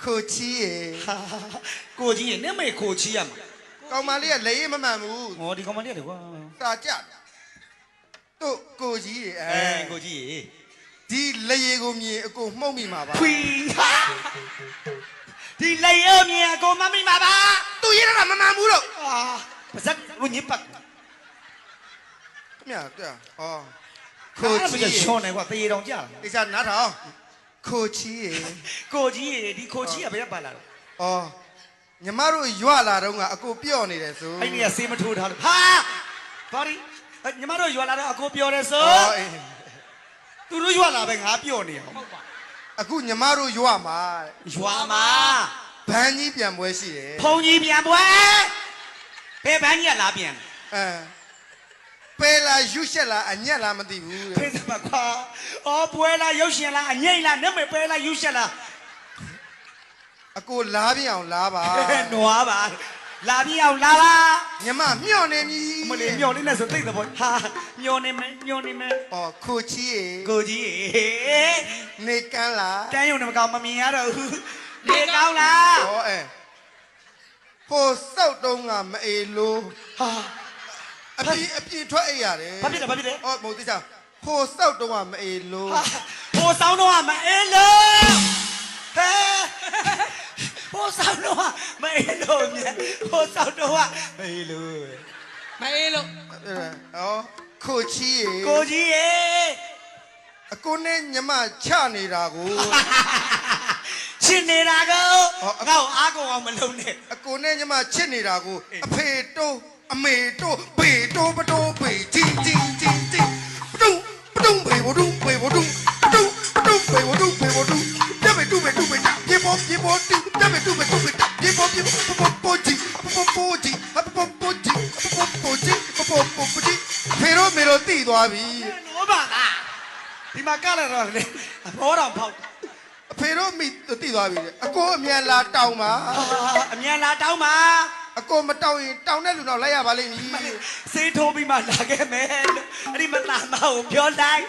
ခိုချီရေ ကိုကြီးရဲ့နင့်မေကိုချီရမှာ ကောင်မလေးကလေရင်မမှန်ဘူး ဟောဒီကောင်မလေးလေကွာ စာကြတို့ကိုကြီးရေ ကိုကြီးရေ ဒီလေရေကိုမြင်အကိုမှုတ်မိမှာပါ ခွီဒီလေရောမြင်အကိုမမိမှာပါ သူရေးတာမမှန်ဘူးတော့ အာပါဇက်လူညစ်ပတ် ခမရတဲ့ဟော ကို ခို ကြီး ချီ ရှော ရေ င်းနေကွာတေးတောင်ကြလား ဒီစားနားထောင်ခိုချီရေ ကိုကြီးရေဒီကိုကြီးကဘယ်ပါလာတော့ ဩညီမတို့ရွလာတော့ကအကိုပြော့နေတယ်ဆို အဲ့ဒီကဆေးမထိုးထားလို့ဟာဘာဒီညီမတို့ရွာလာတော့အကိုပြောတယ်ဆို အေး သူတို့ရွာလာပဲငါပြောနေအောင် အခုညီမတို့ရွမှာတဲ့ ရွာမှာ ဘန်းကြီးပြန်ပွဲရှိတယ် ဖုန်ကြီးပြန်ပွဲဘယ်ဘန်းကြီးကလာပြန် ပဲလာရွရှက်လာအညက်လာမသိဘူး ဖေးစမကွာအော်ပွဲလားရုပ်ရှင်လားအငိမ့်လားနမေပဲလားယူရှက်လား အကိုလားပြအောင်လားပါ နွားပါလာပြအောင်လာပါ ညီမမျော့နေပြီ မလေးမျောလေးနဲ့ဆိုသိတဲ့ဘောဟာမျောနေမယ်မျောနေမယ် ဩခိုချီရေ ကိုကြီး နေကန်းလား တန်းယုံနေမကောင်းမမြင်ရတော့ဘူးနေကောင်းလား ဩဟိုစောက်တုံးကမအေလို့ ဟာ အပြေထွက်အိပ်ရတယ် ဘာဖြစ်လဲဘာဖြစ်လဲ ဩမဟုတ်သေးချာဟိုစောက်တုံးကမအေလို့ ဟိုဆောင်းတော့မအေးလို့ဟဲဟိုဆောင်းတော့မအေးလို့မြတ်ဟိုဆောင်းတော့မအေးလို့ မအေးလို့ ဩခိုချီရေ ကိုကြီးရေ အကိုနဲ့ညီမချနေတာကို ရှင်းနေတာကောငါ့ကိုအားကုန်အောင်မလုပ်နဲ့ အကိုနဲ့ညီမချစ်နေတာကိုအဖေတိုးအမေတိုးဘေတိုးပတိုးဘေချင်းချင်းချင်းချင်းပတုံပတုံဘေဘဒုံဘေဘဒုံပတုံပတုံဘေဘဒုံဘေဘဒုံပြဘေတူဘေတူဘေတာပြေပေါ်ပြေပေါ်တူပြဘေတူဘေတူဘေတာပြေပေါ်ပြေပေါ်ပေါ်ကြီးပေါ်ကြီးပေါ်ကြီးပေါ်ကြီးပေါ်ကြီးဖေရိုမေရိုတိသွားပြီ နော်ပါလားဒီမှာကလည်းတော့လေဘောတော်ဖောက် အဖေတို့မိတိသွားပြီအကိုအမြန်လာတောင်းပါ အမြန်လာတောင်းပါ အကိုမတောင်းရင်တောင်းတဲ့လူတော့လိုက်ရပါလိမ့်မည် စေးထိုးပြီးမှလာခဲ့မယ်အဲ့ဒီမသားမကိုပြောလိုက်